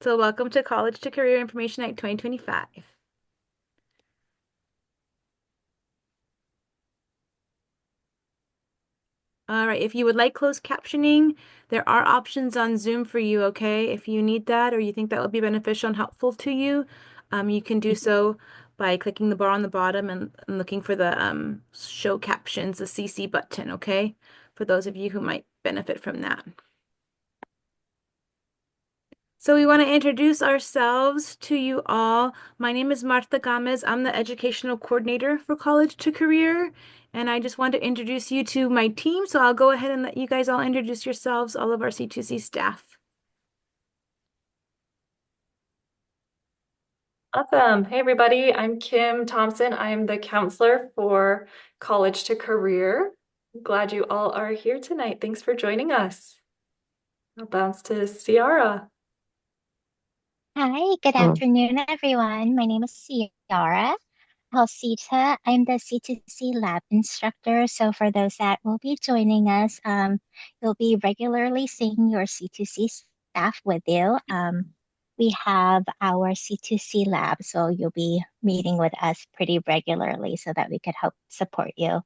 So welcome to College to Career Information Night 2025. All right, if you would like closed captioning, there are options on Zoom for you, okay? If you need that or you think that would be beneficial and helpful to you, you can do so by clicking the bar on the bottom and looking for the show captions, the CC button, okay? For those of you who might benefit from that. So we want to introduce ourselves to you all. My name is Marta Gomez. I'm the educational coordinator for College to Career, and I just want to introduce you to my team. So I'll go ahead and let you guys all introduce yourselves, all of our C2C staff. Awesome. Hey, everybody. I'm Kim Thompson. I'm the counselor for College to Career. Glad you all are here tonight. Thanks for joining us. I'll bounce to Ciara. Hi, good afternoon, everyone. My name is Ciara Halsita. I'm the C2C lab instructor. So for those that will be joining us, you'll be regularly seeing your C2C staff with you. We have our C2C lab, so you'll be meeting with us pretty regularly so that we could help support you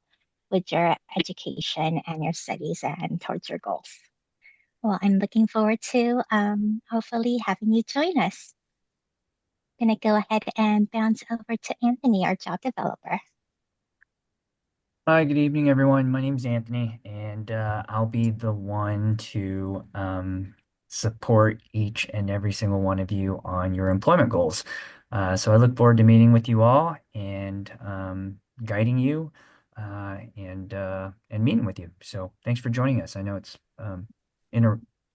with your education and your studies and towards your goals. Well, I'm looking forward to hopefully having you join us. Gonna go ahead and bounce over to Anthony, our job developer. Hi, good evening, everyone. My name is Anthony, and I'll be the one to support each and every single one of you on your employment goals. So I look forward to meeting with you all and guiding you and meeting with you. So thanks for joining us. I know it's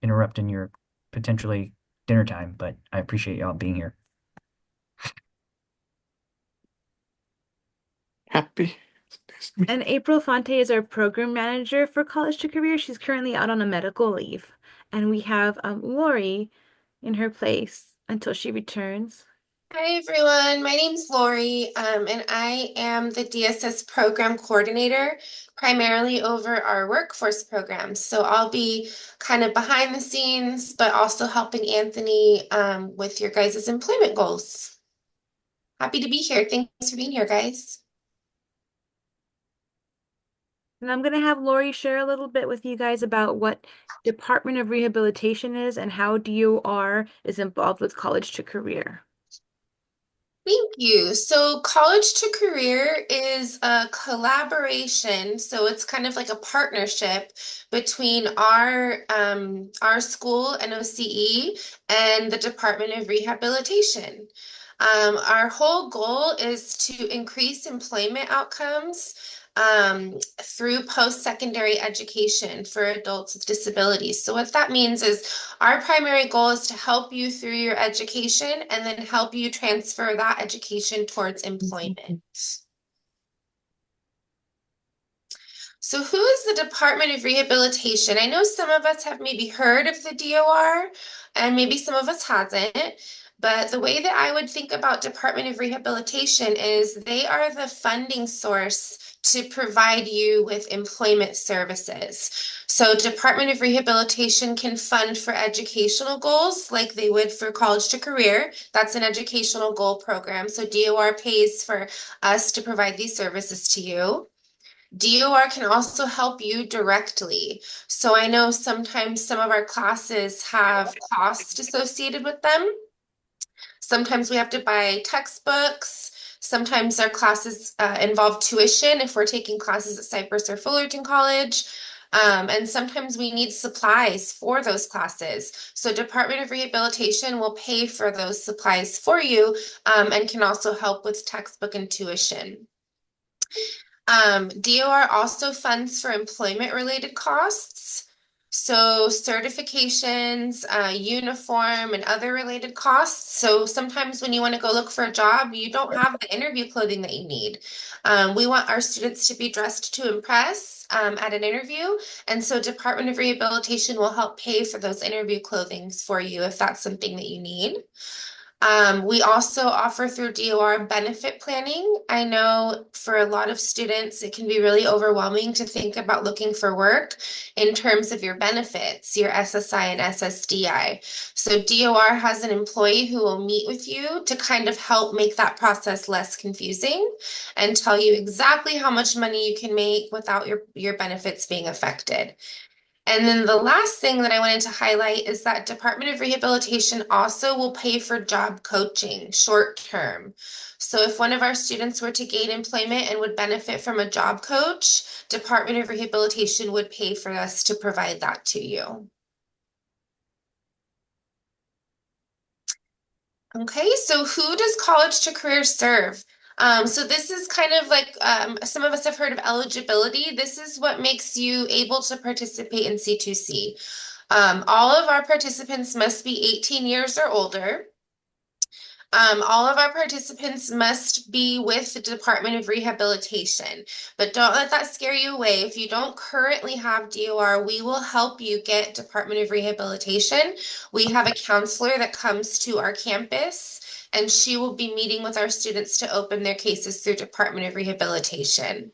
interrupting your potentially dinner time, but I appreciate y'all being here. Happy. And April Fonte is our program manager for College to Career. She's currently out on a medical leave. And we have Lori in her place until she returns. Hi everyone, my name's Lori, and I am the DSS program coordinator, primarily over our workforce programs. So I'll be kind of behind the scenes, but also helping Anthony with your guys' employment goals. Happy to be here. Thanks for being here, guys. And I'm going to have Lori share a little bit with you guys about what Department of Rehabilitation is and how DOR is involved with College to Career. Thank you. So, College to Career is a collaboration. So, it's kind of like a partnership between our school, NOCE, and the Department of Rehabilitation. Our whole goal is to increase employment outcomes through post-secondary education for adults with disabilities. So, what that means is our primary goal is to help you through your education and then help you transfer that education towards employment. So, who is the Department of Rehabilitation? I know some of us have maybe heard of the DOR and maybe some of us hasn't. But the way that I would think about Department of Rehabilitation is they are the funding source to provide you with employment services. So Department of Rehabilitation can fund for educational goals like they would for College to Career. That's an educational goal program. So DOR pays for us to provide these services to you. DOR can also help you directly. So I know sometimes some of our classes have costs associated with them. Sometimes we have to buy textbooks. Sometimes our classes involve tuition if we're taking classes at Cypress or Fullerton College. And sometimes we need supplies for those classes. So Department of Rehabilitation will pay for those supplies for you and can also help with textbook and tuition. DOR also funds for employment-related costs. So certifications, uniform, and other related costs. So sometimes when you want to go look for a job, you don't have the interview clothing that you need. We want our students to be dressed to impress at an interview. And so Department of Rehabilitation will help pay for those interview clothing for you if that's something that you need. We also offer through DOR benefit planning. I know for a lot of students, it can be really overwhelming to think about looking for work in terms of your benefits, your SSI and SSDI. So DOR has an employee who will meet with you to kind of help make that process less confusing and tell you exactly how much money you can make without your benefits being affected. And then the last thing that I wanted to highlight is that Department of Rehabilitation also will pay for job coaching short term. So if one of our students were to gain employment and would benefit from a job coach, Department of Rehabilitation would pay for us to provide that to you. Okay, so who does College to Career serve? So this is kind of like some of us have heard of eligibility. This is what makes you able to participate in C2C. All of our participants must be 18 years or older. All of our participants must be with the Department of Rehabilitation, but don't let that scare you away. If you don't currently have DOR, we will help you get Department of Rehabilitation. We have a counselor that comes to our campus, and she will be meeting with our students to open their cases through Department of Rehabilitation.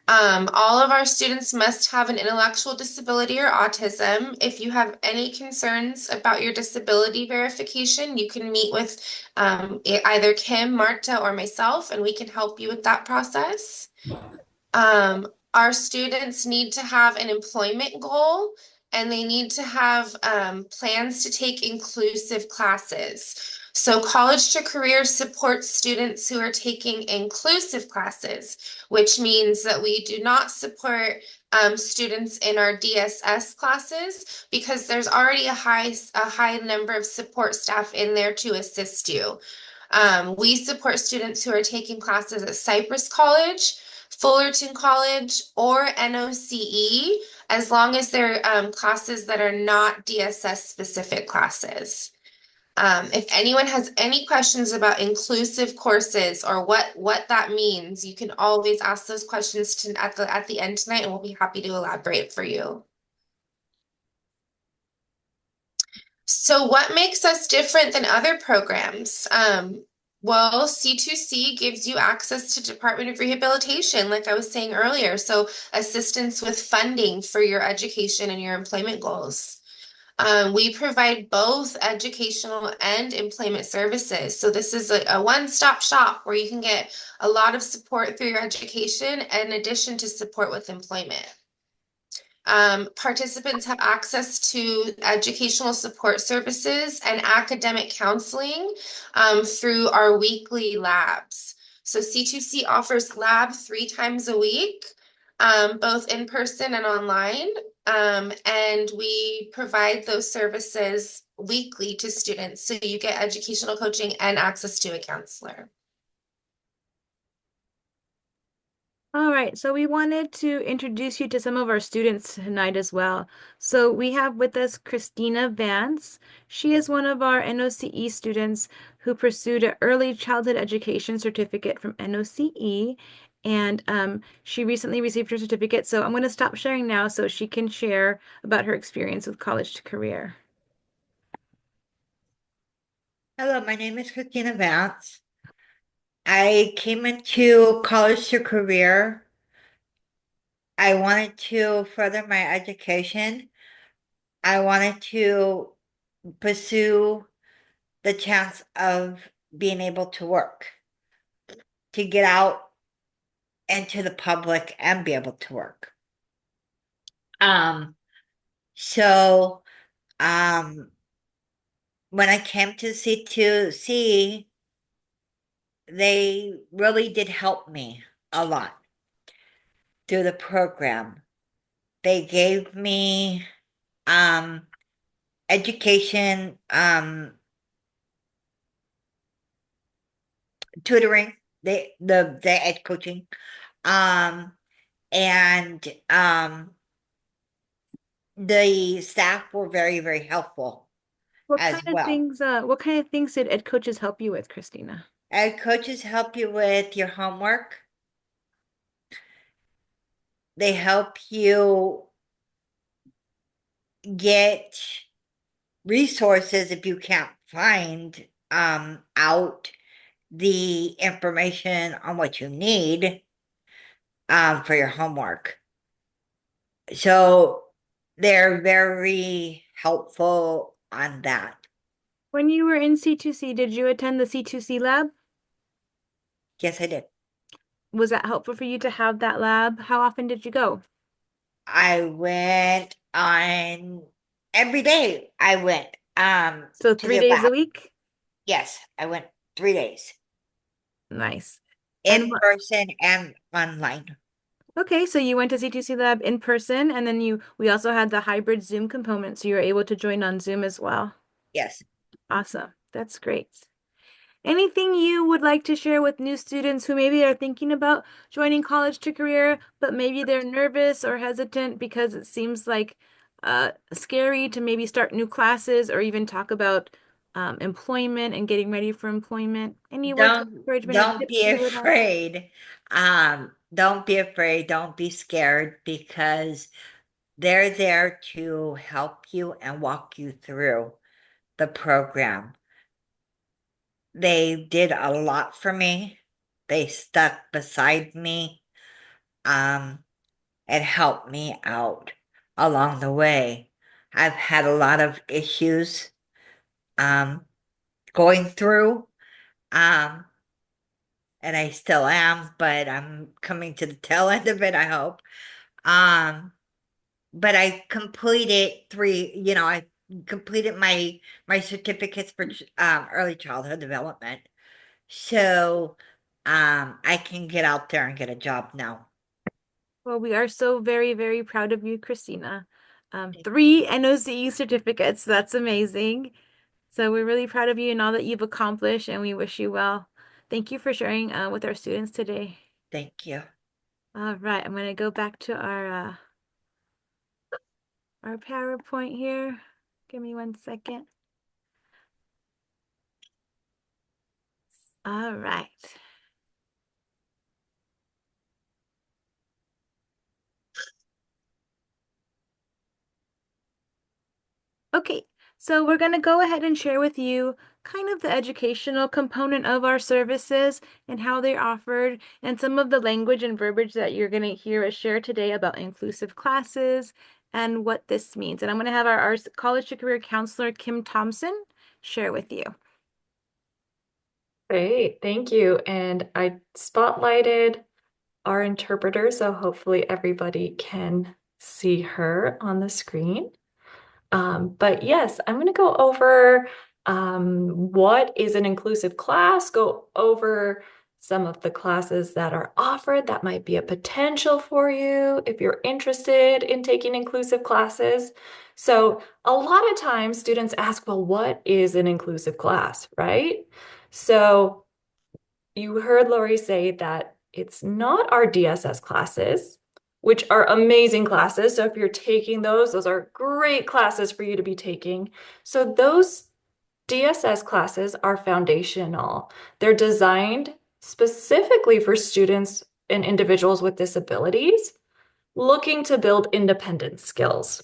All of our students must have an intellectual disability or autism. If you have any concerns about your disability verification, you can meet with either Kim, Marta, or myself, and we can help you with that process. Our students need to have an employment goal and they need to have plans to take inclusive classes. So College to Career supports students who are taking inclusive classes, which means that we do not support students in our DSS classes because there's already a high number of support staff in there to assist you. We support students who are taking classes at Cypress College, Fullerton College, or NOCE, as long as they're classes that are not DSS specific classes. If anyone has any questions about inclusive courses or what that means, you can always ask those questions at the end tonight, and we'll be happy to elaborate for you. So what makes us different than other programs? Well, C2C gives you access to Department of Rehabilitation, like I was saying earlier. So assistance with funding for your education and your employment goals. We provide both educational and employment services. So this is a one-stop shop where you can get a lot of support through your education in addition to support with employment. Participants have access to educational support services and academic counseling through our weekly labs. So C2C offers lab 3 times a week, both in person and online. And we provide those services weekly to students. So you get educational coaching and access to a counselor. All right, so we wanted to introduce you to some of our students tonight as well. So we have with us Christina Vance. She is one of our NOCE students who pursued an early childhood education certificate from NOCE, and she recently received her certificate. So I'm going to stop sharing now so she can share about her experience with College to Career. Hello, my name is Christina Vance. I came into College to Career. I wanted to further my education. I wanted to pursue the chance of being able to work, to get out into the public and be able to work. Um, so when I came to C2C, they really did help me a lot through the program. They gave me education, tutoring, the ed coaching, um, and the staff were very, very helpful as well. What kind of things did ed coaches help you with, Christina? Ed coaches help you with your homework. They help you get resources if you can't find out the information on what you need for your homework. So they're very helpful on that. When you were in C2C, did you attend the C2C lab? Yes, I did. Was that helpful for you to have that lab? How often did you go? I went on every day. I went So to three the days a lab. week? Yes, I went 3 days Nice. And in person and online. okay, so you went to C2C lab in person, and then we also had the hybrid Zoom component, so you were able to join on Zoom as well. Yes. Awesome. That's great. Anything you would like to share with new students who maybe are thinking about joining college to career, but maybe they're nervous or hesitant because it seems like scary to maybe start new classes or even talk about employment and getting ready for employment? Any words of encouragement or Don't tips be you would have? afraid. Don't be afraid. Don't be scared because they're there to help you and walk you through the program. They did a lot for me. They stuck beside me, and helped me out along the way. I've had a lot of issues, um, going through, um, and I still am, but I'm coming to the tail end of it, I hope. Um, but I completed my certificates for early childhood development. So I can get out there and get a job now. Well, we are so very, very proud of you, Christina. Three NOCE certificates. That's amazing. So we're really proud of you and all that you've accomplished, and we wish you well. Thank you for sharing with our students today. Thank you. All right, I'm going to go back to our PowerPoint here. Give me 1 second. All right. Okay, so we're going to go ahead and share with you kind of the educational component of our services and how they're offered, and some of the language and verbiage that you're going to hear us share today about inclusive classes and what this means. And I'm going to have our college to career counselor, Kim Thompson, share with you. Great, thank you. And I spotlighted our interpreter, so hopefully everybody can see her on the screen. But yes, I'm going to go over what is an inclusive class, go over some of the classes that are offered that might be a potential for you if you're interested in taking inclusive classes. So a lot of times students ask, well, what is an inclusive class, right? So you heard Lori say that it's not our DSS classes, which are amazing classes. So if you're taking those are great classes for you to be taking. So those DSS classes are foundational. They're designed specifically for students and individuals with disabilities looking to build independent skills.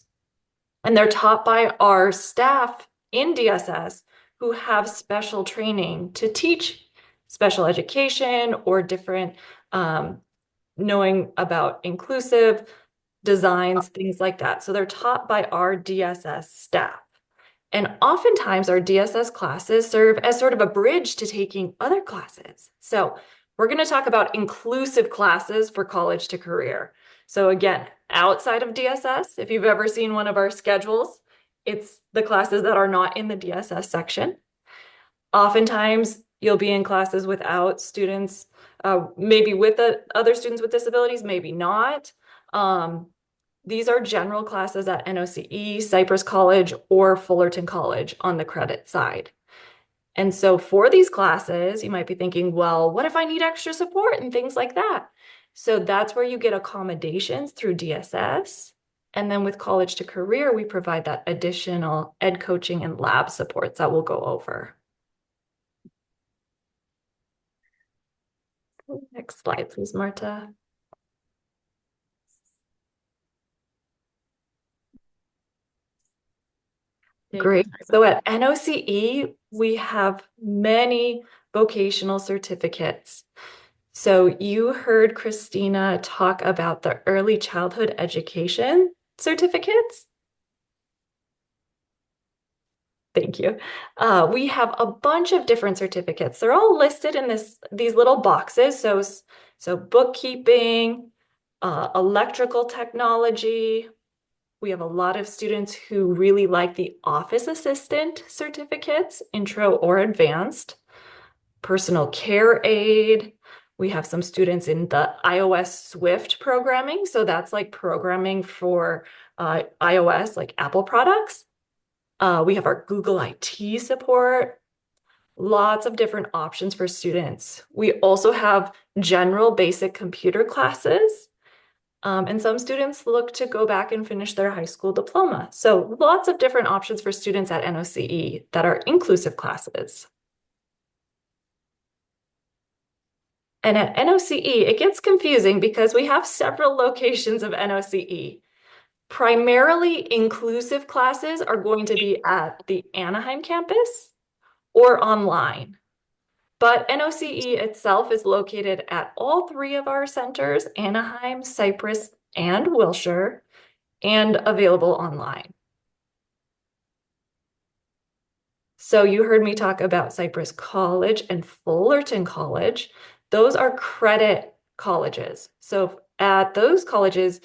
And they're taught by our staff in DSS who have special training to teach special education or different knowing about inclusive designs, things like that. So they're taught by our DSS staff. And oftentimes our DSS classes serve as sort of a bridge to taking other classes. So we're going to talk about inclusive classes for college to career. So again, outside of DSS, if you've ever seen one of our schedules, it's the classes that are not in the DSS section. Oftentimes you'll be in classes without students, maybe with other students with disabilities, maybe not. These are general classes at NOCE, Cypress College, or Fullerton College on the credit side. And so for these classes, you might be thinking, well, what if I need extra support and things like that? So that's where you get accommodations through DSS. And then with College to Career, we provide that additional ed coaching and lab supports that we'll go over. Next slide, please, Marta. Great. So at NOCE, we have many vocational certificates. So you heard Christina talk about the early childhood education certificates. Thank you. We have a bunch of different certificates. They're all listed in these little boxes. So bookkeeping, electrical technology. We have a lot of students who really like the office assistant certificates, intro or advanced, personal care aid. We have some students in the iOS Swift programming. So that's like programming for iOS, like Apple products. We have our Google IT support, lots of different options for students. We also have general basic computer classes, and some students look to go back and finish their high school diploma. So lots of different options for students at NOCE that are inclusive classes. And at NOCE, it gets confusing because we have several locations of NOCE. Primarily inclusive classes are going to be at the Anaheim campus or online. But NOCE itself is located at all three of our centers, Anaheim, Cypress, and Wilshire, and available online. So you heard me talk about Cypress College and Fullerton College. Those are credit colleges. So at those colleges,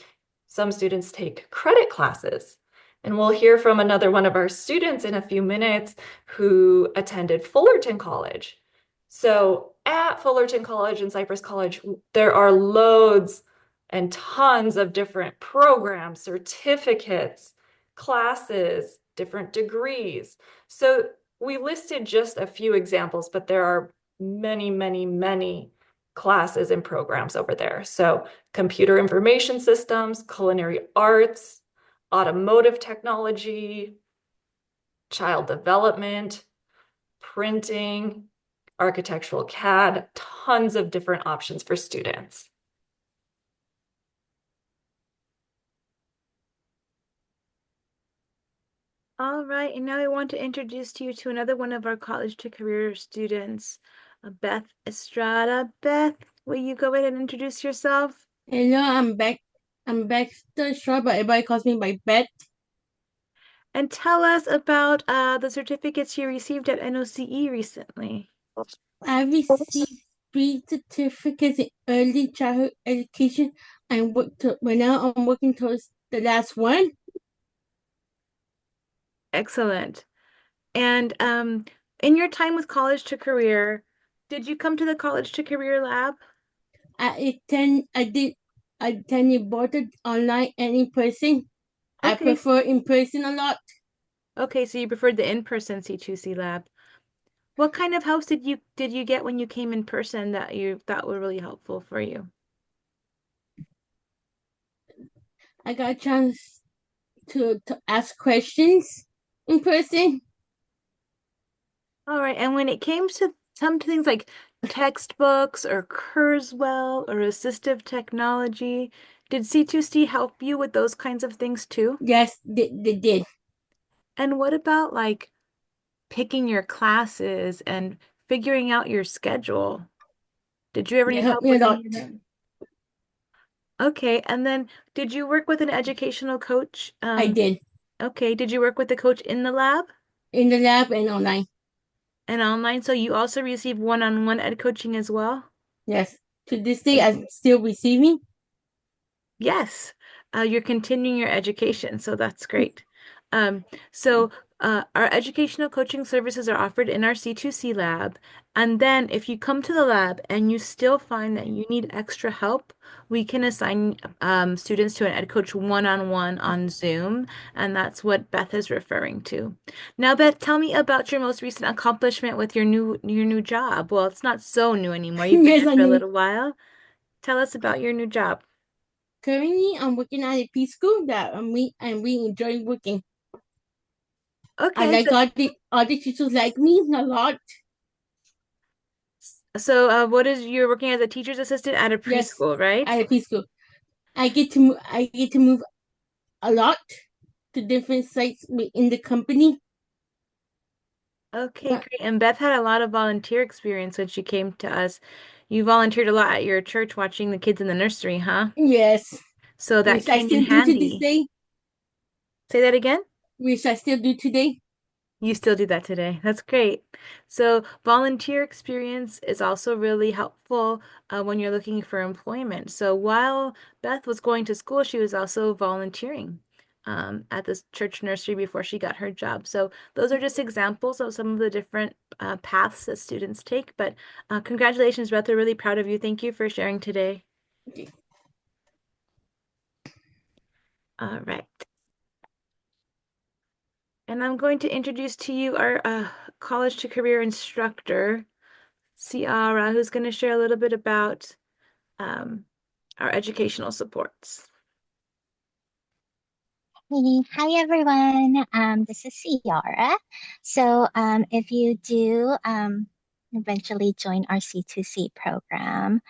some students take credit classes. And we'll hear from another one of our students in a few minutes who attended Fullerton College. So at Fullerton College and Cypress College, there are loads and tons of different programs, certificates, classes, different degrees. So we listed just a few examples, but there are many, many, many classes and programs over there. So computer information systems, culinary arts, automotive technology, child development, printing, architectural CAD, tons of different options for students. All right, and now I want to introduce you to another one of our college to career students, Beth Estrada. Beth, will you go ahead and introduce yourself? Hello, I'm back. I'm Baxter Shaw, but everybody calls me by Beth. And tell us about the certificates you received at NOCE recently. I received 3 certificates in early childhood education. Right now I'm working towards the last one. Excellent. And in your time with college to career, did you come to the college to career lab? I attended both online and in person. I Okay. prefer in person a lot. Okay, so you preferred the in-person C2C lab. What kind of helps did you get when you came in person that you thought were really helpful for you? I got a chance to ask questions in person. All right, and when it came to some things like textbooks or Kurzweil or assistive technology, did C2C help you with those kinds of things too? Yes, they did. And what about like picking your classes and figuring out your schedule? Did you ever They need helped help me a with lot. any of that? Okay, and then did you work with an educational coach? I did Okay, did you work with the coach in the lab in the lab and online. and online? So you also receive one-on-one ed coaching as well? Yes. To this day, I'm still receiving. Yes, you're continuing your education, so that's great. Um, so our educational coaching services are offered in our C2C lab. And then if you come to the lab and you still find that you need extra help, we can assign students to an ed coach one-on-one on Zoom. And that's what Beth is referring to. Now, Beth, tell me about your most recent accomplishment with your new job. Well, it's not so new anymore. You've been Yes, there I for a knew. little while. Tell us about your new job. Currently, I'm working at a preschool that I'm really enjoying working. I Okay, like all the teachers like me a lot. so what is you're working as a teacher's assistant at a Yes, preschool, right? at a preschool. I get to move a lot to different sites in the company. Okay, But great. And Beth had a lot of volunteer experience when she came to us. You volunteered a lot at your church watching the kids in the nursery, huh? yes, So that which I came in still do to this handy. day, Say that again? which I still do today. You still do that today. That's great. So, volunteer experience is also really helpful when you're looking for employment. So, while Beth was going to school, she was also volunteering at this church nursery before she got her job. So, those are just examples of some of the different paths that students take. But congratulations, Beth. We're really proud of you. Thank you for sharing today. Okay. All right. And I'm going to introduce to you our college to career instructor. Ciara, who's going to share a little bit about um, our educational supports. Hey, hi everyone. This is Ciara. So, if you do eventually join our C2C program,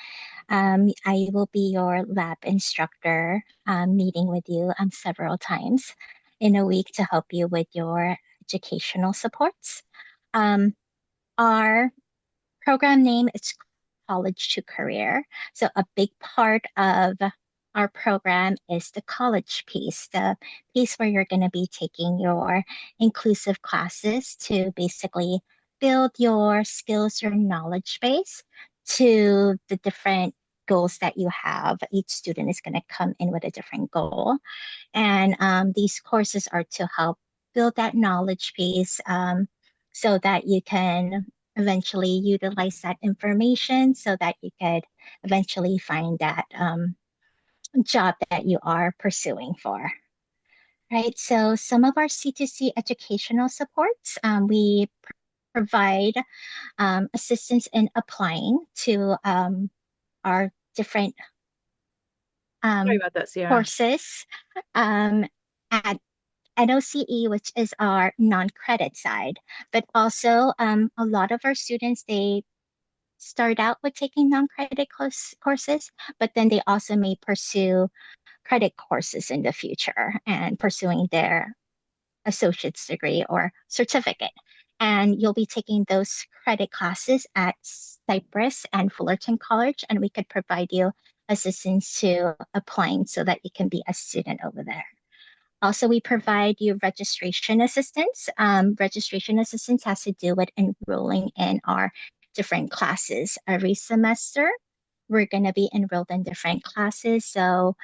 I will be your lab instructor, meeting with you several times in a week to help you with your educational supports. Um, our program name is College to Career. So a big part of our program is the college piece, the piece where you're going to be taking your inclusive classes to basically build your skills, your knowledge base to the different goals that you have. Each student is going to come in with a different goal. And these courses are to help build that knowledge base, so that you can eventually utilize that information so that you could eventually find that job that you are pursuing for. Right. So some of our C2C educational supports, we provide assistance in applying to our different Sorry um, about that, Ciara. courses um, at NOCE, which is our non-credit side, but also a lot of our students, they start out with taking non-credit courses, but then they also may pursue credit courses in the future and pursuing their associate's degree or certificate. And you'll be taking those credit classes at Cypress and Fullerton College, and we could provide you assistance to applying so that you can be a student over there. Also, we provide you registration assistance. Registration assistance has to do with enrolling in our different classes. Every semester, we're going to be enrolled in different classes. So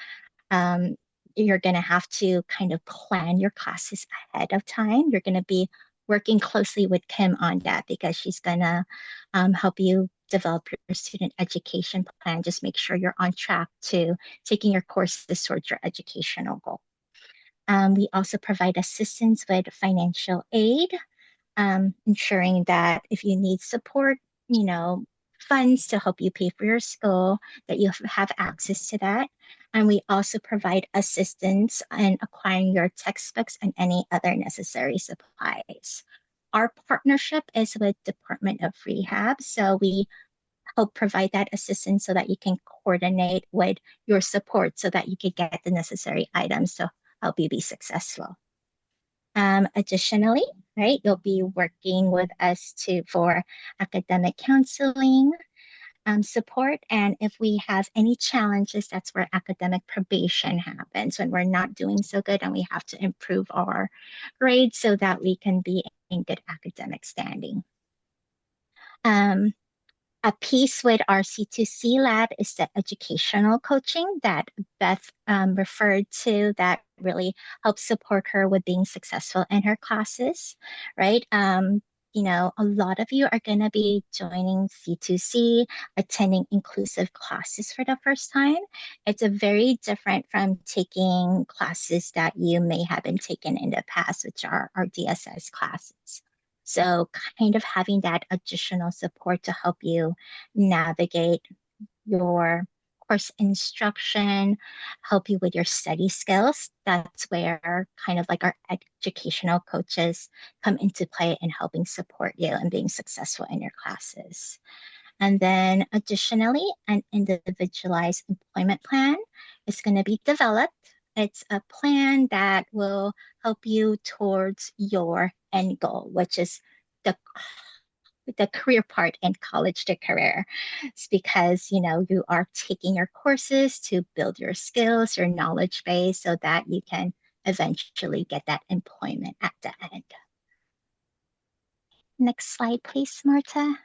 um, you're going to have to kind of plan your classes ahead of time. You're going to be working closely with Kim on that because she's going to help you develop your student education plan. Just make sure you're on track to taking your courses towards your educational goal. We also provide assistance with financial aid, ensuring that if you need support, you know, funds to help you pay for your school, that you have access to that. And we also provide assistance in acquiring your textbooks and any other necessary supplies. Our partnership is with Department of Rehab, so we help provide that assistance so that you can coordinate with your support so that you can get the necessary items to help you be successful. Additionally, right, you'll be working with us to for academic counseling support. And if we have any challenges, that's where academic probation happens when we're not doing so good and we have to improve our grades so that we can be in good academic standing. Um, a piece with our C2C lab is the educational coaching that Beth referred to that really helps support her with being successful in her classes, right? A lot of you are going to be joining C2C, attending inclusive classes for the first time. It's a very different from taking classes that you may have been taken in the past, which are our DSS classes. So, kind of having that additional support to help you navigate your course instruction, help you with your study skills. That's where kind of like our educational coaches come into play in helping support you and being successful in your classes. And then additionally, an individualized employment plan is going to be developed. It's a plan that will help you towards your end goal, which is the career part in college to career. It's because, you are taking your courses to build your skills, your knowledge base, so that you can eventually get that employment at the end. Next slide, please, Marta.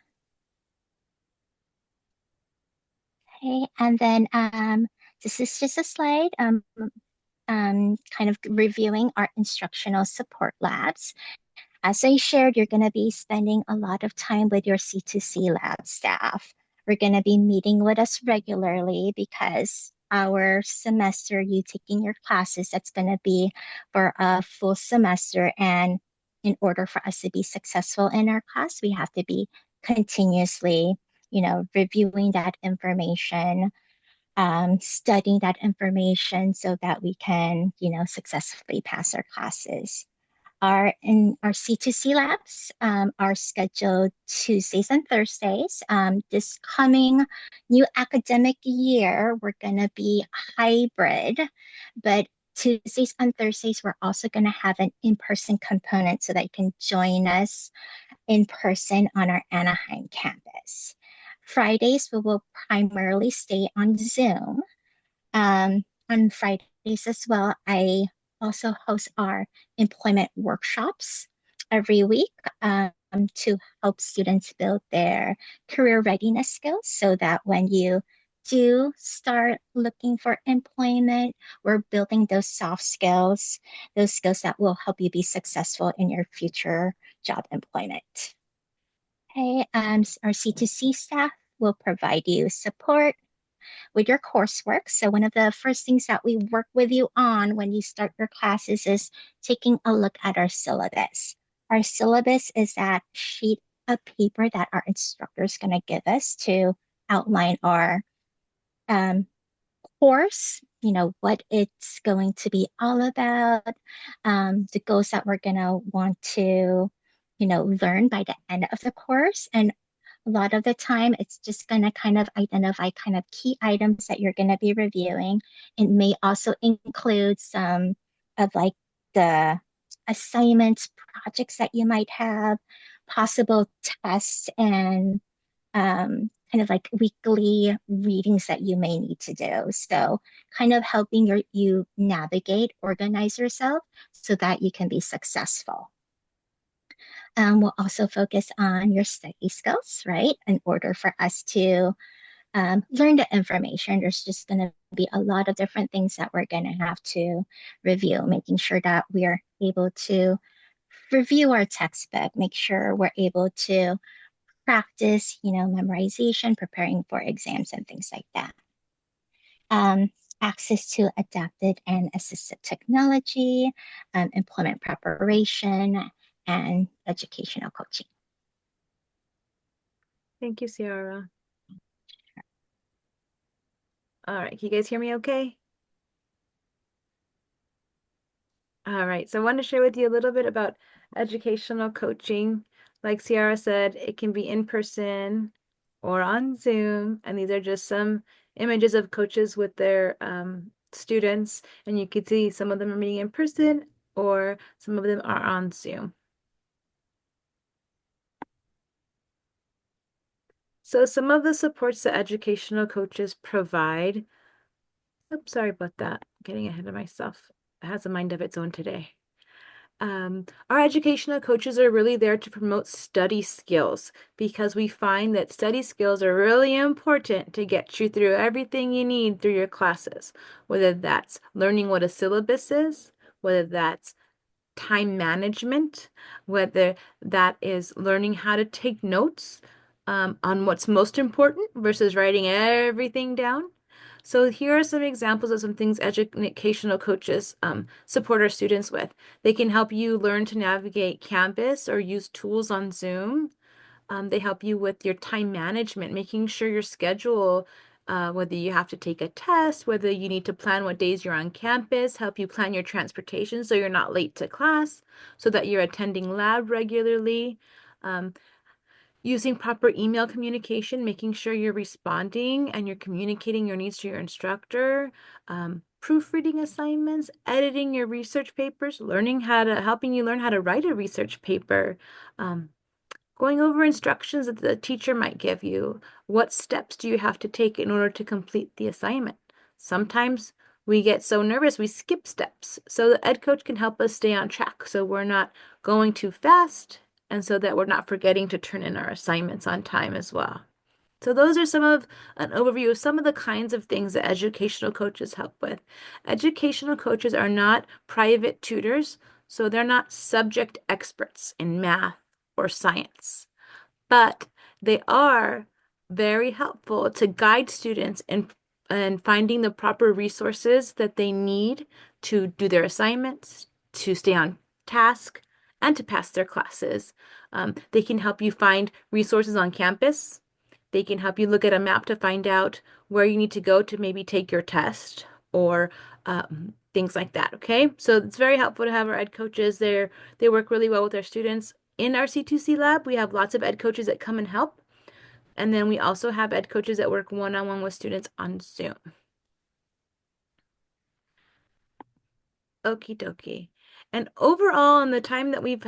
Okay, and then this is just a slide kind of reviewing our instructional support labs. As I shared, you're going to be spending a lot of time with your C2C lab staff. We're going to be meeting with us regularly because our semester, you taking your classes, that's going to be for a full semester. And in order for us to be successful in our class, we have to be continuously, reviewing that information, studying that information so that we can, successfully pass our classes. Our C2C labs are scheduled Tuesdays and Thursdays. This coming new academic year, we're going to be hybrid, but Tuesdays and Thursdays, we're also going to have an in-person component so that you can join us in person on our Anaheim campus. Fridays, we will primarily stay on Zoom. On Fridays as well, I also host our employment workshops every week to help students build their career readiness skills so that when you do start looking for employment, we're building those soft skills, those skills that will help you be successful in your future job employment. Okay, our C2C staff will provide you support with your coursework. So one of the first things that we work with you on when you start your classes is taking a look at our syllabus. Our syllabus is that sheet of paper that our instructor is going to give us to outline our um, course, what it's going to be all about, the goals that we're going to want to, learn by the end of the course. And a lot of the time, it's just going to kind of identify kind of key items that you're going to be reviewing. It may also include some of like the assignments, projects that you might have, possible tests, and kind of like weekly readings that you may need to do. So kind of helping you navigate, organize yourself so that you can be successful. We'll also focus on your study skills, right? In order for us to learn the information, there's just going to be a lot of different things that we're going to have to review, making sure that we are able to review our textbook, make sure we're able to practice, memorization, preparing for exams and things like that. Access to adapted and assistive technology, employment preparation, and educational coaching. Thank you, Ciara. All right, can you guys hear me okay? All right, so I want to share with you a little bit about educational coaching. Like Ciara said, it can be in person or on Zoom, and these are just some images of coaches with their students, and you can see some of them are meeting in person or some of them are on Zoom. So some of the supports that educational coaches provide, oops, sorry about that, getting ahead of myself. It has a mind of its own today. Our educational coaches are really there to promote study skills because we find that study skills are really important to get you through everything you need through your classes, whether that's learning what a syllabus is, whether that's time management, whether that is learning how to take notes on what's most important versus writing everything down. So here are some examples of some things educational coaches support our students with. They can help you learn to navigate Canvas or use tools on Zoom. They help you with your time management, making sure your schedule, whether you have to take a test, whether you need to plan what days you're on campus, help you plan your transportation so you're not late to class, so that you're attending lab regularly. Using proper email communication, making sure you're responding and you're communicating your needs to your instructor, proofreading assignments, editing your research papers, helping you learn how to write a research paper, going over instructions that the teacher might give you. What steps do you have to take in order to complete the assignment? Sometimes we get so nervous we skip steps. So the ed coach can help us stay on track so we're not going too fast and so that we're not forgetting to turn in our assignments on time as well. So those are some of an overview of some of the kinds of things that educational coaches help with. Educational coaches are not private tutors, so they're not subject experts in math or science, but they are very helpful to guide students in finding the proper resources that they need to do their assignments, to stay on task, and to pass their classes. They can help you find resources on campus. They can help you look at a map to find out where you need to go to maybe take your test or things like that. Okay, so it's very helpful to have our ed coaches there. They work really well with their students. In our C2C lab, we have lots of ed coaches that come and help. And then we also have ed coaches that work one-on-one with students on Zoom. Okie dokie. And overall, in the time that we've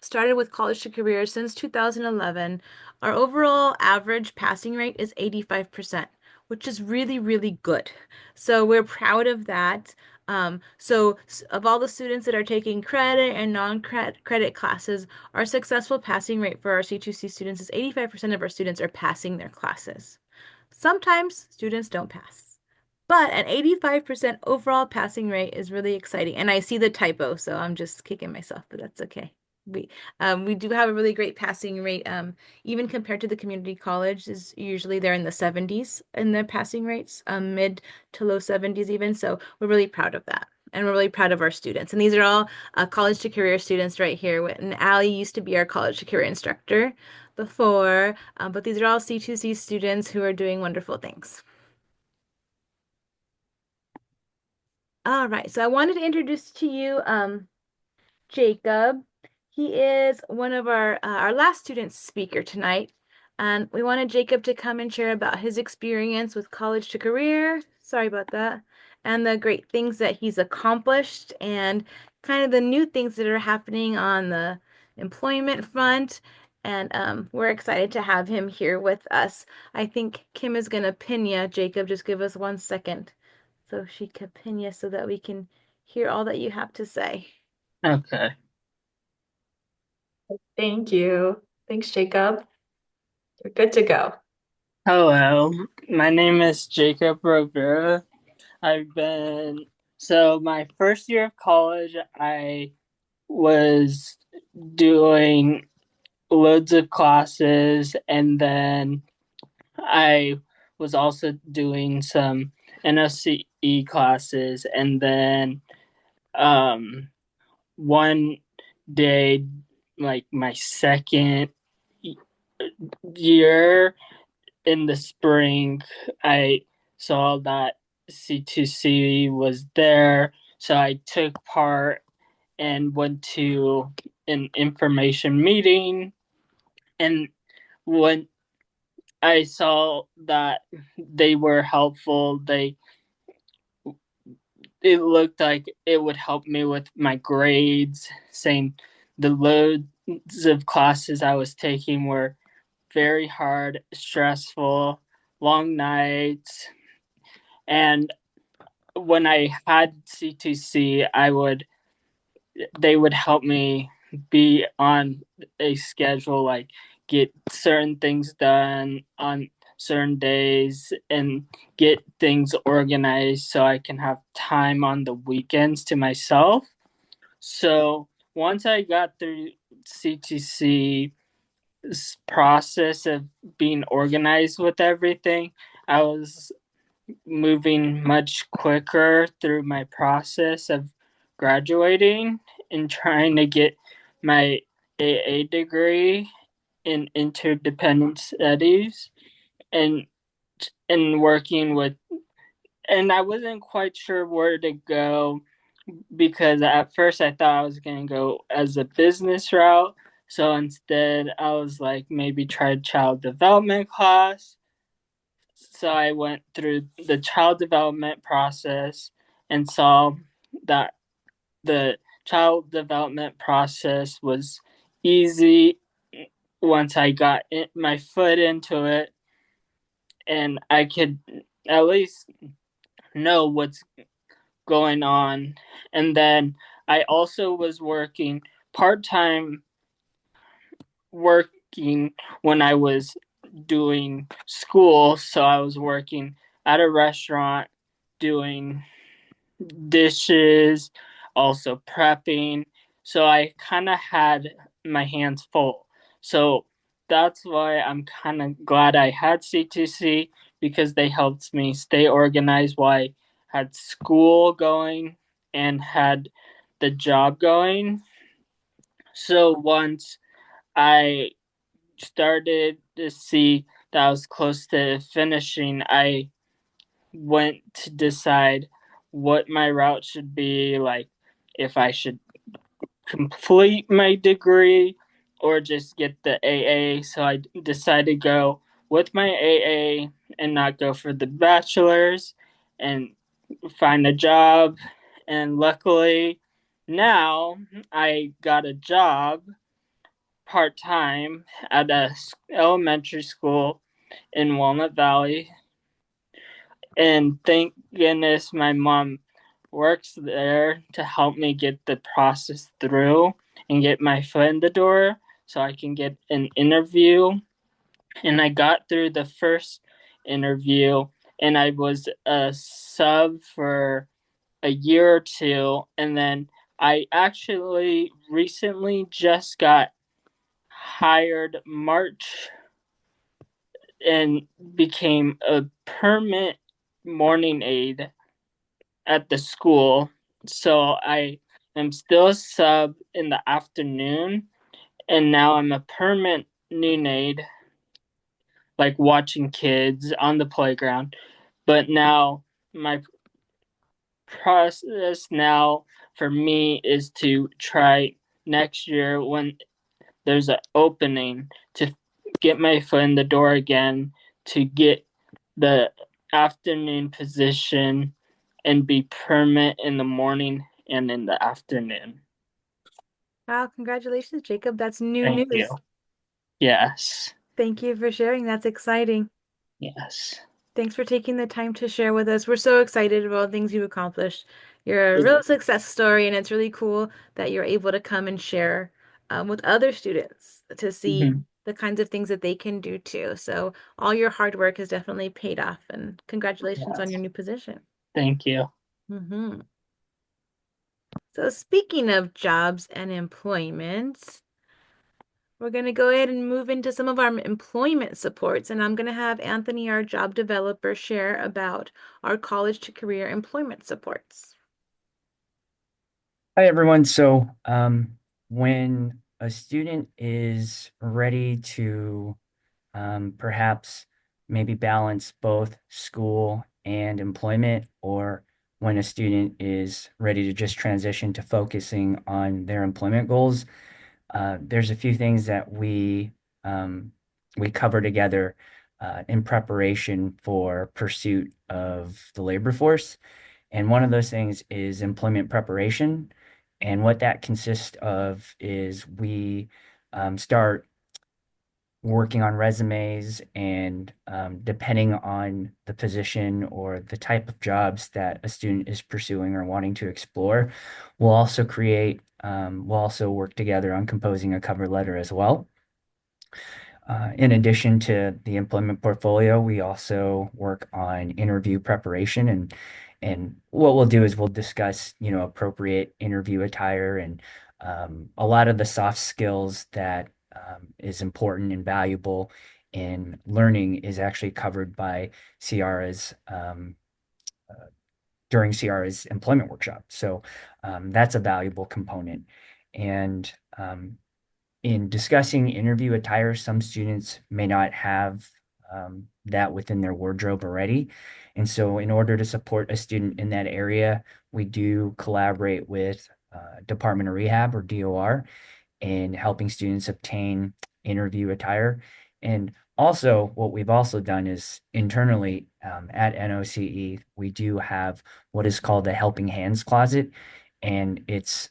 started with College to Career since 2011, our overall average passing rate is 85%, which is really, really good. So we're proud of that. So of all the students that are taking credit and non-credit classes, our successful passing rate for our C2C students is 85% of our students are passing their classes. Sometimes students don't pass. But an 85% overall passing rate is really exciting. And I see the typo, so I'm just kicking myself, but that's okay. We do have a really great passing rate, even compared to the community college is usually they're in the 70s in the passing rates, mid to low 70s even. So we're really proud of that. And we're really proud of our students. And these are all college to career students right here. And Allie used to be our college to career instructor before, but these are all C2C students who are doing wonderful things. All right, so I wanted to introduce to you Jacob. He is one of our last student speaker tonight, and we wanted Jacob to come and share about his experience with college to career. Sorry about that, and the great things that he's accomplished, and kind of the new things that are happening on the employment front. And we're excited to have him here with us. I think Kim is going to pin you. Jacob, just give us 1 second so she can pin you so that we can hear all that you have to say. Okay. Thank you. Thanks, Jacob. You're good to go. Hello, my name is Jacob Rivera. So my first year of college, I was doing loads of classes, and then I was also doing some NOCE classes, and then one day, like my second year in the spring, I saw that C2C was there, so I took part and went to an information meeting. And when I saw that they were helpful, it looked like it would help me with my grades, saying the loads of classes I was taking were very hard, stressful, long nights. And when I had C2C, they would help me be on a schedule, like get certain things done on certain days and get things organized so I can have time on the weekends to myself. So once I got through C2C process of being organized with everything, I was moving much quicker through my process of graduating and trying to get my AA degree in interdependent studies, and working with, and I wasn't quite sure where to go because at first I thought I was going to go as a business route. So instead I was like, maybe try child development class. So I went through the child development process and saw that the child development process was easy once I got my foot into it and I could at least know what's going on. And then I also was working part time, working when I was doing school. So I was working at a restaurant doing dishes, also prepping. So I kind of had my hands full. So that's why I'm kind of glad I had C2C because they helped me stay organized while I had school going and had the job going. So once I started to see that I was close to finishing, I went to decide what my route should be, like if I should complete my degree or just get the AA. So I decided to go with my AA and not go for the bachelor's and find a job. And luckily, now I got a job part time at a elementary school in Walnut Valley. And thank goodness my mom works there to help me get the process through and get my foot in the door so I can get an interview. And I got through the first interview and I was a sub for a year or two. And then I actually recently just got hired March and became a permanent morning aide at the school. So I am still a sub in the afternoon, and now I'm a permanent noon aide, like watching kids on the playground. But now my process now for me is to try next year when there's an opening to get my foot in the door again, to get the afternoon position and be permanent in the morning and in the afternoon. Wow, congratulations, Jacob. That's new Thank you. news. Yes. Thank you for sharing. That's exciting. Yes. Thanks for taking the time to share with us. We're so excited about things you've accomplished. You're a real success story, and it's really cool that you're able to come and share with other students to see Mm-hmm. the kinds of things that they can do too. So all your hard work has definitely paid off, and congratulations on Yes. your new position. Thank you. hmm So speaking of jobs and employment, we're going to go ahead and move into some of our employment supports, and I'm going to have Anthony, our job developer, share about our college to career employment supports. Hi, everyone. So, when a student is ready to perhaps maybe balance both school and employment, or when a student is ready to just transition to focusing on their employment goals, there's a few things that we cover together in preparation for pursuit of the labor force. And one of those things is employment preparation. And what that consists of is we start working on resumes, and depending on the position or the type of jobs that a student is pursuing or wanting to explore, we'll also work together on composing a cover letter as well. In addition to the employment portfolio, we also work on interview preparation, and what we'll do is we'll discuss, appropriate interview attire and a lot of the soft skills that is important and valuable in learning is actually covered by Ciara's during Ciara's employment workshop. So that's a valuable component. And in discussing interview attire, some students may not have that within their wardrobe already. And so, in order to support a student in that area, we do collaborate with Department of Rehab or DOR in helping students obtain interview attire. And also, what we've also done is internally at NOCE, we do have what is called the Helping Hands Closet. And it's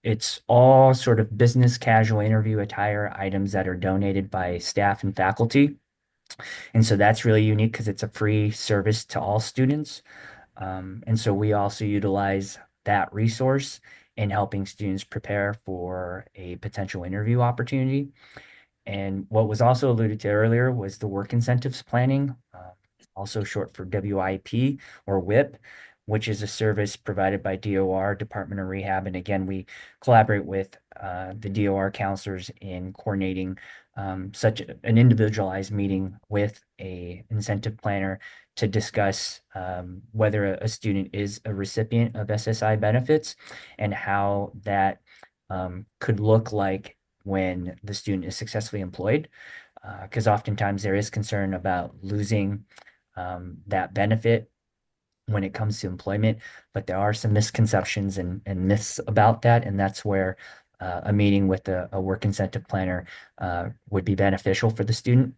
It's all sort of business casual interview attire items that are donated by staff and faculty. And so that's really unique because it's a free service to all students. And so we also utilize that resource in helping students prepare for a potential interview opportunity. And what was also alluded to earlier was the work incentives planning, also short for WIP or WIP, which is a service provided by DOR, Department of Rehab. And again, we collaborate with the DOR counselors in coordinating such an individualized meeting with a incentive planner to discuss whether a student is a recipient of SSI benefits and how that could look like when the student is successfully employed, because oftentimes there is concern about losing that benefit when it comes to employment, but there are some misconceptions and myths about that, and that's where a meeting with a work incentive planner would be beneficial for the student.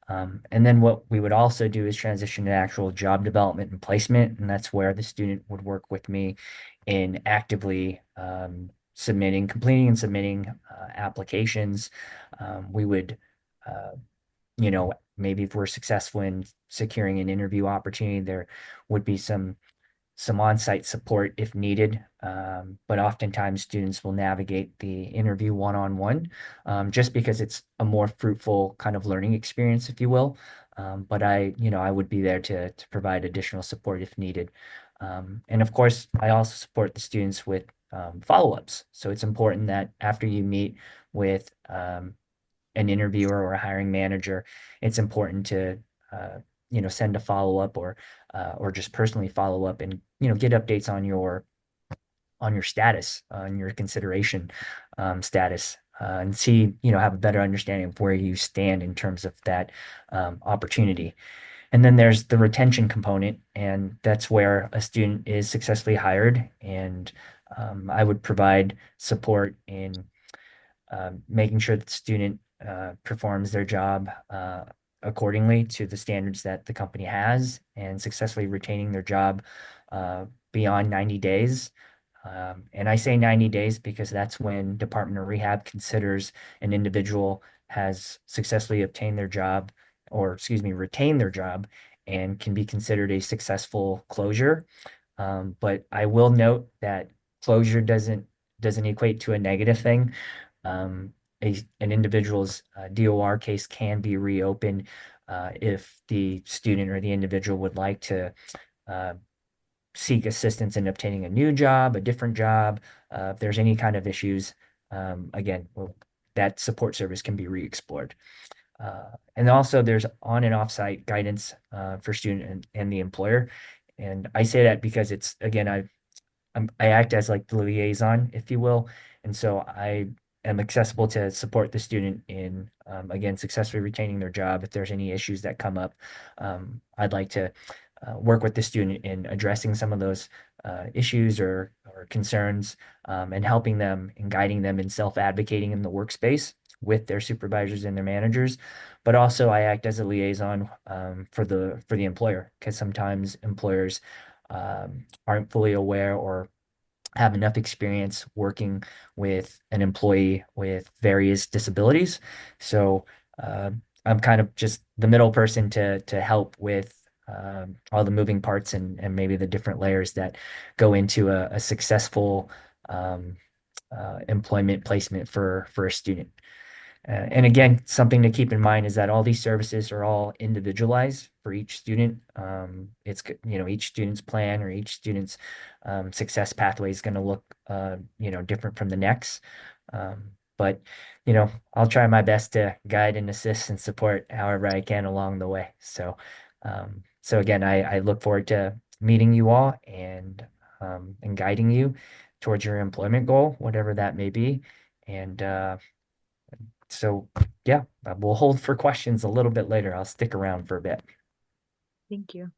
And then what we would also do is transition to actual job development and placement, and that's where the student would work with me in actively completing and submitting applications. We would, uh, maybe if we're successful in securing an interview opportunity, there would be some on-site support if needed. But oftentimes students will navigate the interview one-on-one, just because it's a more fruitful kind of learning experience, if you will. But I would be there to provide additional support if needed. And of course, I also support the students with follow-ups. So it's important that after you meet with an interviewer or a hiring manager, it's important to send a follow-up or just personally follow up and get updates on your status, on your consideration status, and see have a better understanding of where you stand in terms of that opportunity. And then there's the retention component, and that's where a student is successfully hired, and I would provide support in making sure that the student performs their job accordingly to the standards that the company has and successfully retaining their job beyond 90 days. And I say 90 days because that's when Department of Rehab considers an individual has successfully obtained their job, or excuse me, retained their job, and can be considered a successful closure. But I will note that closure doesn't equate to a negative thing. Um, an individual's DOR case can be reopened if the student or the individual would like to uh, seek assistance in obtaining a new job, a different job. If there's any kind of issues, again, well, that support service can be re-explored. And also there's on and off-site guidance for student and the employer. And I say that because it's, again, I act as like the liaison, if you will. And so I am accessible to support the student in, again, successfully retaining their job. If there's any issues that come up, I'd like to work with the student in addressing some of those issues or concerns, and helping them and guiding them in self-advocating in the workspace with their supervisors and their managers. But also I act as a liaison for the employer, because sometimes employers aren't fully aware or have enough experience working with an employee with various disabilities. So I'm kind of just the middle person to help with all the moving parts and maybe the different layers that go into a successful um, employment placement for a student. And again, something to keep in mind is that all these services are all individualized for each student. It's, each student's plan or each student's success pathway is going to look, different from the next. But, I'll try my best to guide and assist and support however I can along the way. So again, I look forward to meeting you all and guiding you towards your employment goal, whatever that may be. And so, yeah, we'll hold for questions a little bit later. I'll stick around for a bit. Thank you.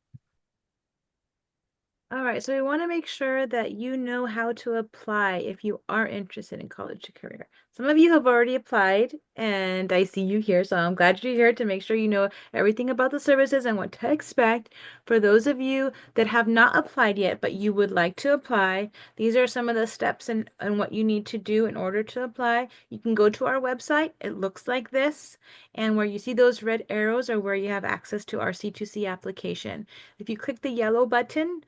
All right, so we want to make sure that you know how to apply if you are interested in college to career. Some of you have already applied, and I see you here, so I'm glad you're here to make sure you know everything about the services and what to expect. For those of you that have not applied yet, but you would like to apply, these are some of the steps and what you need to do in order to apply. You can go to our website. It looks like this, and where you see those red arrows are where you have access to our C2C application. If you click the yellow button,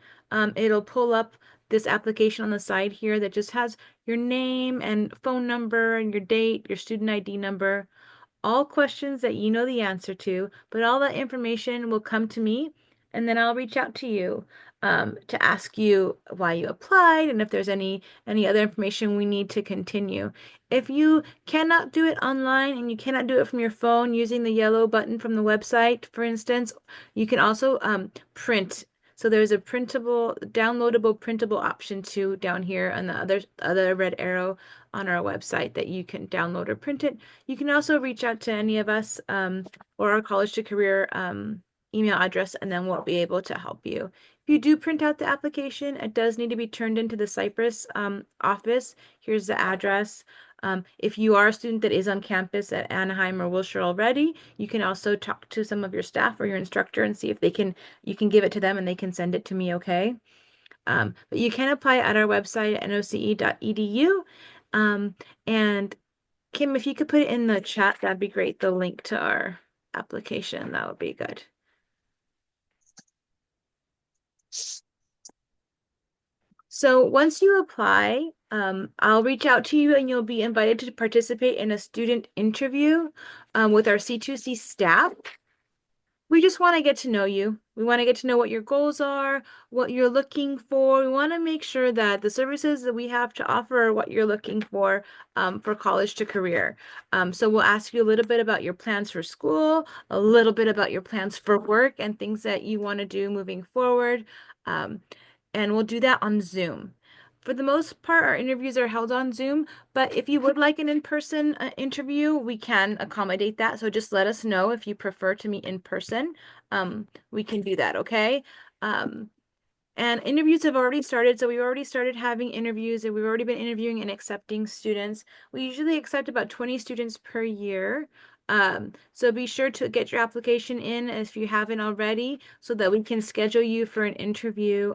it'll pull up this application on the side here that just has your name and phone number and your date, your student ID number, all questions that you know the answer to, but all that information will come to me, and then I'll reach out to you to ask you why you applied and if there's any other information we need to continue. If you cannot do it online and you cannot do it from your phone using the yellow button from the website, for instance, you can also print. So there's a downloadable printable option too down here on the other red arrow on our website that you can download or print it. You can also reach out to any of us or our college to career email address, and then we'll be able to help you. If you do print out the application, it does need to be turned into the Cypress office. Here's the address. If you are a student that is on campus at Anaheim or Wilshire already, you can also talk to some of your staff or your instructor and see if you can give it to them and they can send it to me, okay? But you can apply at our website at noce.edu. And Kim, if you could put it in the chat, that'd be great. The link to our application, that would be good. So once you apply, I'll reach out to you and you'll be invited to participate in a student interview with our C2C staff. We just want to get to know you. We want to get to know what your goals are, what you're looking for. We want to make sure that the services that we have to offer are what you're looking for college to career. So we'll ask you a little bit about your plans for school, a little bit about your plans for work and things that you want to do moving forward. And we'll do that on Zoom. For the most part, our interviews are held on Zoom, but if you would like an in-person interview, we can accommodate that. So just let us know if you prefer to meet in person. We can do that, okay? And interviews have already started, so we've already started having interviews, and we've already been interviewing and accepting students. We usually accept about 20 students per year. So be sure to get your application in if you haven't already, so that we can schedule you for an interview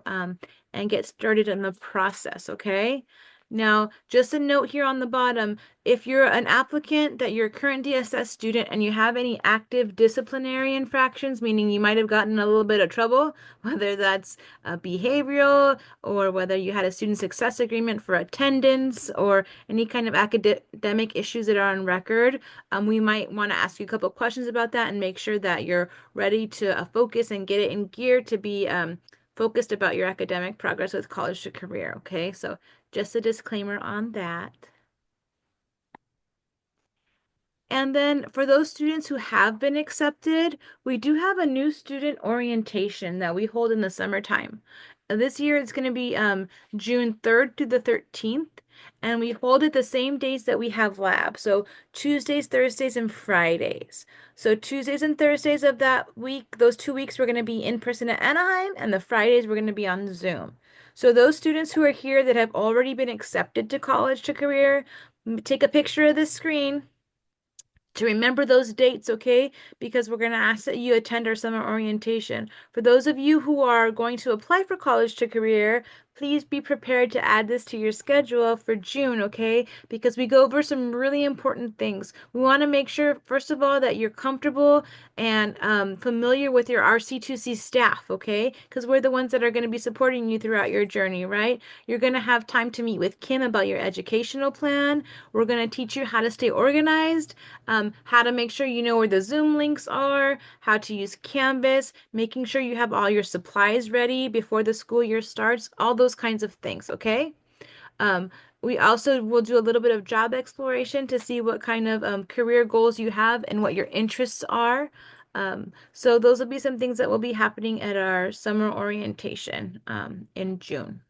and get started in the process, okay? Now, just a note here on the bottom, if you're an applicant that you're a current DSS student and you have any active disciplinary infractions, meaning you might have gotten a little bit of trouble, whether that's behavioral or whether you had a student success agreement for attendance or any kind of academic issues that are on record, we might want to ask you a couple of questions about that and make sure that you're ready to focus and get it in gear to be focused about your academic progress with college to career, okay? So just a disclaimer on that. And then for those students who have been accepted, we do have a new student orientation that we hold in the summertime. This year it's going to be June 3rd to the 13th, and we hold it the same days that we have lab. So Tuesdays, Thursdays, and Fridays. So Tuesdays and Thursdays of that week, those 2 weeks, we're going to be in person at Anaheim, and the Fridays we're going to be on Zoom. So those students who are here that have already been accepted to college to career, take a picture of this screen to remember those dates, okay? Because we're going to ask that you attend our summer orientation. For those of you who are going to apply for college to career, please be prepared to add this to your schedule for June, okay? Because we go over some really important things. We want to make sure, first of all, that you're comfortable and familiar with your RC2C staff, okay? Because we're the ones that are going to be supporting you throughout your journey, right? You're going to have time to meet with Kim about your educational plan. We're going to teach you how to stay organized, how to make sure you know where the Zoom links are, how to use Canvas, making sure you have all your supplies ready before the school year starts, all those kinds of things, okay? Um, we also will do a little bit of job exploration to see what kind of career goals you have and what your interests are. So those will be some things that will be happening at our summer orientation in June.